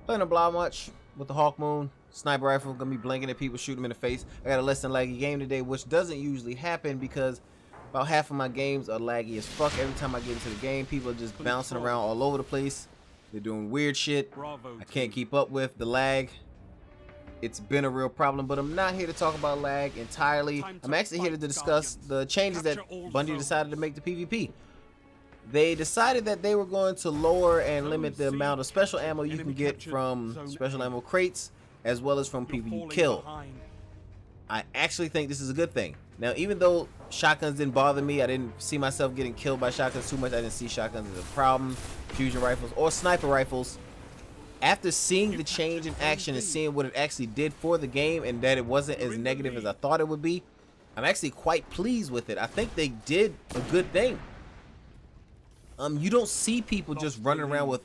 Playing a blob much with the HAWKMOON sniper rifle. Gonna be blinking at people, shooting them in the face. I got a less than laggy game today, which doesn't usually happen because about half of my games are laggy as fuck. Every time I get into the game, people are just bouncing around all over the place. They're doing weird shit. I can't keep up with the lag. It's been a real problem, but I'm not here to talk about lag entirely. I'm actually here to discuss the changes that Bungie decided to make to PvP. They decided that they were going to lower and limit the amount of special ammo you can get from special ammo crates, as well as from people you kill. I actually think this is a good thing. Now, even though shotguns didn't bother me, I didn't see myself getting killed by shotguns too much. I didn't see shotguns as a problem, fusion rifles or sniper rifles. After seeing the change in action and seeing what it actually did for the game and that it wasn't as negative as I thought it would be, I'm actually quite pleased with it. I think they did a good thing. You don't see people just running around with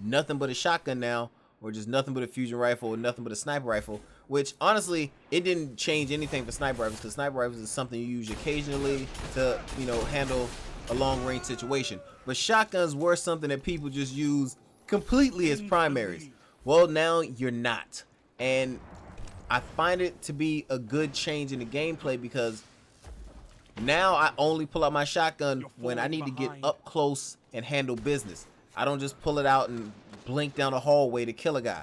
nothing but a shotgun now, or just nothing but a fusion rifle, or nothing but a sniper rifle, which honestly, it didn't change anything for sniper rifles, because sniper rifles is something you use occasionally to, you know, handle a long range situation. But shotguns were something that people just use completely as primaries. Well, now you're not. And I find it to be a good change in the gameplay, because now I only pull out my shotgun when I need to get up close and handle business. I don't just pull it out and blink down the hallway to kill a guy.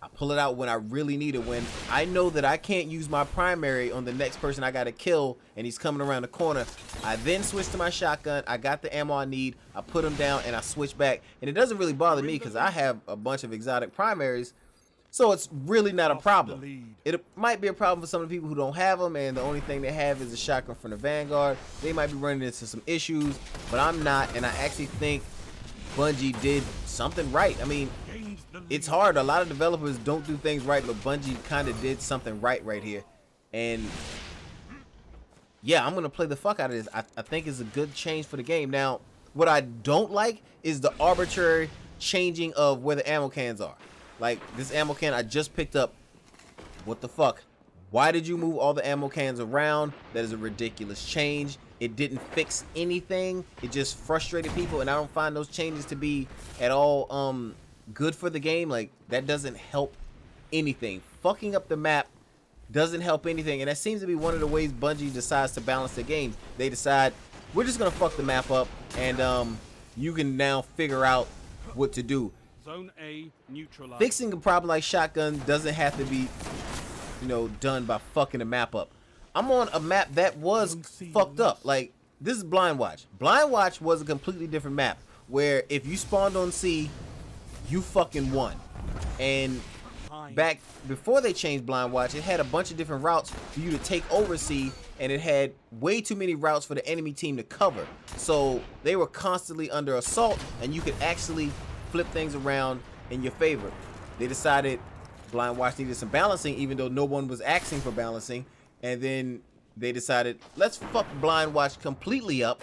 I pull it out when I really need it, when I know that I can't use my primary on the next person I gotta kill and he's coming around the corner. I then switch to my shotgun. I got the ammo I need. I put him down and I switch back. And it doesn't really bother me because I have a bunch of exotic primaries. So it's really not a problem. It might be a problem for some of the people who don't have them, and the only thing they have is a shotgun from the Vanguard. They might be running into some issues, but I'm not, and I actually think Bungie did something right. I mean, it's hard. A lot of developers don't do things right, but Bungie kind of did something right here. And yeah, I'm going to play the fuck out of this. I think it's a good change for the game. Now, what I don't like is the arbitrary changing of where the ammo cans are. Like, this ammo can I just picked up. What the fuck? Why did you move all the ammo cans around? That is a ridiculous change. It didn't fix anything. It just frustrated people, and I don't find those changes to be at all good for the game. Like, that doesn't help anything. Fucking up the map doesn't help anything, and that seems to be one of the ways Bungie decides to balance the game. They decide, we're just gonna fuck the map up, and you can now figure out what to do. Zone A neutralized. Fixing a problem like shotgun doesn't have to be, you know, done by fucking the map up. I'm on a map that was fucked up. Like, this is Blind Watch. Blind Watch was a completely different map, where if you spawned on C, you fucking won. And back before they changed Blind Watch, it had a bunch of different routes for you to take over C, and it had way too many routes for the enemy team to cover. So they were constantly under assault, and you could actually flip things around in your favor. They decided Blind Watch needed some balancing, even though no one was asking for balancing. And then they decided, let's fuck Blind Watch completely up.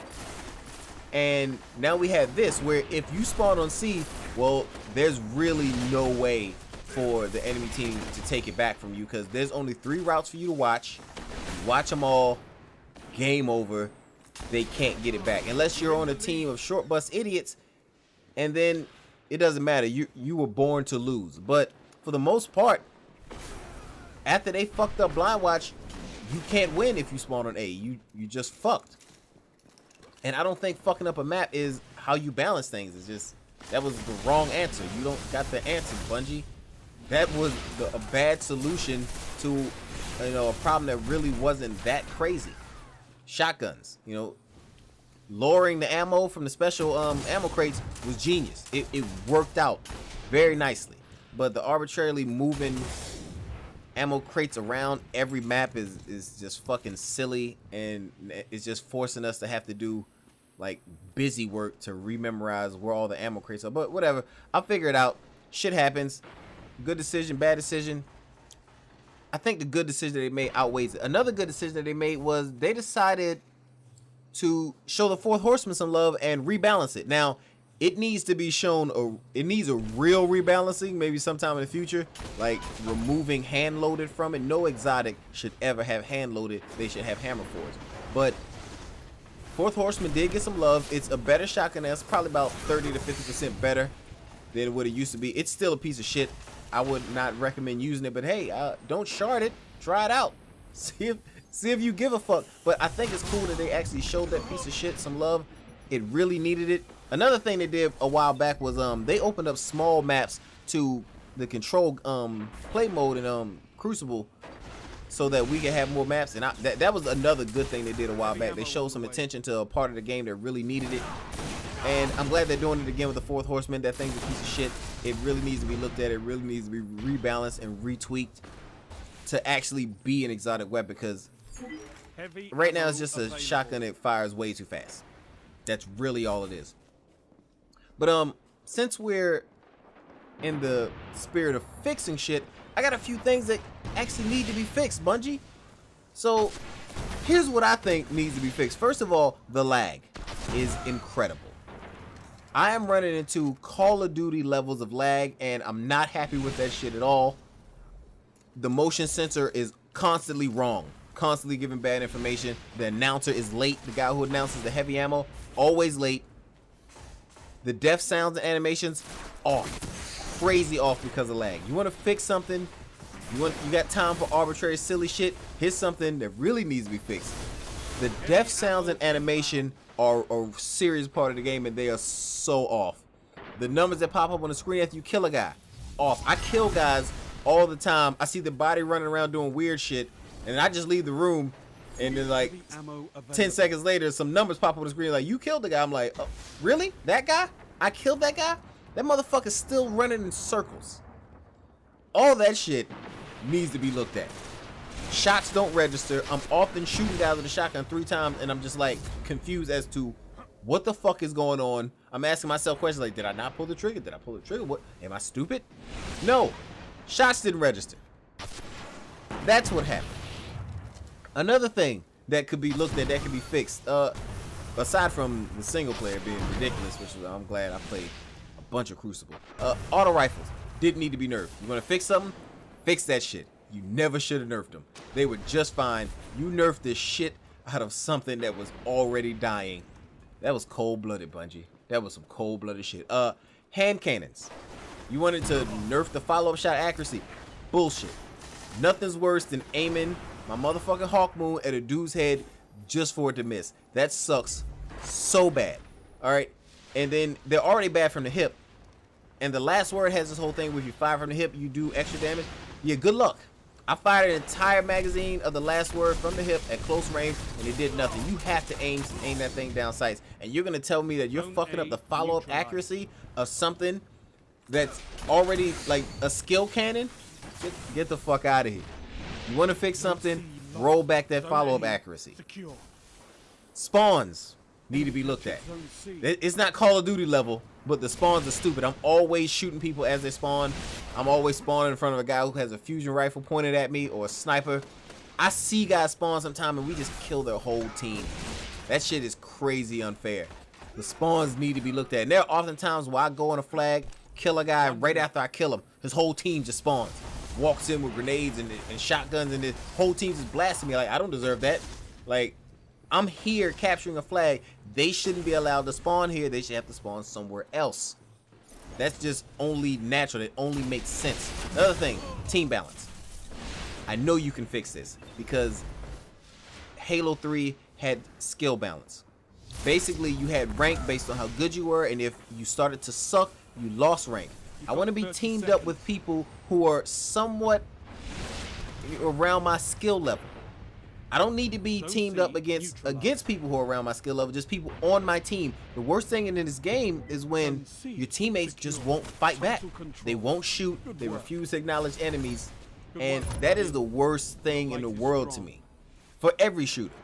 And now we have this, where if you spawn on C, well, there's really no way for the enemy team to take it back from you, because there's only 3 routes for you to watch. Watch them all, game over. They can't get it back unless you're on a team of short bus idiots, and then it doesn't matter. You were born to lose. But for the most part, after they fucked up Blind Watch, you can't win if you spawn on A. You just fucked. And I don't think fucking up a map is how you balance things. It's just, that was the wrong answer. You don't got the answer, Bungie. That was a bad solution to, you know, a problem that really wasn't that crazy. Shotguns, you know, lowering the ammo from the special ammo crates was genius. It worked out very nicely. But the arbitrarily moving ammo crates around every map is just fucking silly, and it's just forcing us to have to do like busy work to rememorize where all the ammo crates are. But whatever, I'll figure it out. Shit happens. Good decision, bad decision. I think the good decision that they made outweighs it. Another good decision that they made was they decided to show the Fourth Horseman some love and rebalance it. Now, it needs to be shown, it needs a real rebalancing, maybe sometime in the future, like removing hand loaded from it. No exotic should ever have hand loaded. They should have hammer forged. But Fourth Horseman did get some love. It's a better shotgun. That's probably about 30 to 50% better than what it used to be. It's still a piece of shit. I would not recommend using it, but hey, don't shard it. Try it out. See if you give a fuck. But I think it's cool that they actually showed that piece of shit some love. It really needed it. Another thing they did a while back was they opened up small maps to the control play mode in Crucible, so that we can have more maps. And that was another good thing they did a while back. They showed some attention to a part of the game that really needed it. And I'm glad they're doing it again with the Fourth Horseman. That thing's a piece of shit. It really needs to be looked at. It really needs to be rebalanced and retweaked to actually be an exotic weapon, because right now it's just a shotgun that fires way too fast. That's really all it is. But since we're in the spirit of fixing shit, I got a few things that actually need to be fixed, Bungie. So here's what I think needs to be fixed. First of all, the lag is incredible. I am running into Call of Duty levels of lag, and I'm not happy with that shit at all. The motion sensor is constantly wrong, constantly giving bad information. The announcer is late. The guy who announces the heavy ammo, always late. The death sounds and animations, off. Crazy off because of lag. You want to fix something? You got time for arbitrary silly shit? Here's something that really needs to be fixed. The death sounds and animation are a serious part of the game, and they are so off. The numbers that pop up on the screen after you kill a guy, off. I kill guys all the time. I see the body running around doing weird shit, and I just leave the room, and then like 10 seconds later, some numbers pop up on the screen like, you killed the guy. I'm like, oh, really? That guy? I killed that guy? That motherfucker's still running in circles. All that shit needs to be looked at. Shots don't register. I'm often shooting guys with a shotgun 3 times, and I'm just like confused as to what the fuck is going on. I'm asking myself questions like, did I not pull the trigger? Did I pull the trigger? What? Am I stupid? No. Shots didn't register. That's what happened. Another thing that could be looked at, that could be fixed, aside from the single player being ridiculous, which is, I'm glad I played a bunch of Crucible. Auto rifles didn't need to be nerfed. You want to fix something? Fix that shit. You never should have nerfed them. They were just fine. You nerfed the shit out of something that was already dying. That was cold-blooded, Bungie. That was some cold-blooded shit. Hand cannons. You wanted to nerf the follow-up shot accuracy. Bullshit. Nothing's worse than aiming my motherfucking HAWKMOON at a dude's head just for it to miss. That sucks so bad. Alright? And then they're already bad from the hip. And the last word has this whole thing where if you fire from the hip, you do extra damage. Yeah, good luck. I fired an entire magazine of the last word from the hip at close range, and it did nothing. You have to aim that thing down sights. And you're going to tell me that you're fucking up the follow-up accuracy of something that's already like a skill cannon? Get the fuck out of here. You want to fix something? Roll back that follow-up accuracy. Spawns need to be looked at. It's not Call of Duty level, but the spawns are stupid. I'm always shooting people as they spawn. I'm always spawning in front of a guy who has a fusion rifle pointed at me, or a sniper. I see guys spawn sometime and we just kill their whole team. That shit is crazy unfair. The spawns need to be looked at. And there are often times where I go on a flag, kill a guy, and right after I kill him, his whole team just spawns. Walks in with grenades and shotguns, and the whole team's just blasting me. Like, I don't deserve that. Like, I'm here capturing a flag. They shouldn't be allowed to spawn here. They should have to spawn somewhere else. That's just only natural. It only makes sense. Another thing, team balance. I know you can fix this because Halo 3 had skill balance. Basically, you had rank based on how good you were, and if you started to suck, you lost rank. I want to be teamed up with people who are somewhat around my skill level. I don't need to be teamed up against people who are around my skill level, just people on my team. The worst thing in this game is when your teammates just won't fight back. They won't shoot, they refuse to acknowledge enemies, and that is the worst thing in the world to me, for every shooter.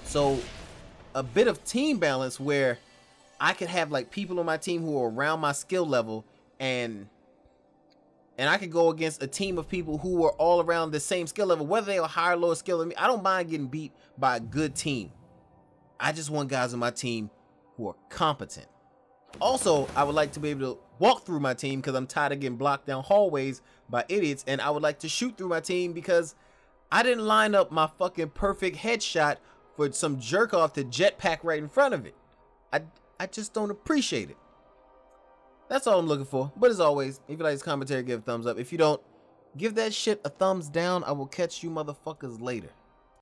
So, a bit of team balance where I could have like people on my team who are around my skill level, and I could go against a team of people who are all around the same skill level, whether they are higher or lower skill than me. I don't mind getting beat by a good team. I just want guys on my team who are competent. Also, I would like to be able to walk through my team because I'm tired of getting blocked down hallways by idiots, and I would like to shoot through my team because I didn't line up my fucking perfect headshot for some jerk off to jetpack right in front of it. I just don't appreciate it. That's all I'm looking for. But as always, if you like this commentary, give a thumbs up. If you don't, give that shit a thumbs down. I will catch you motherfuckers later.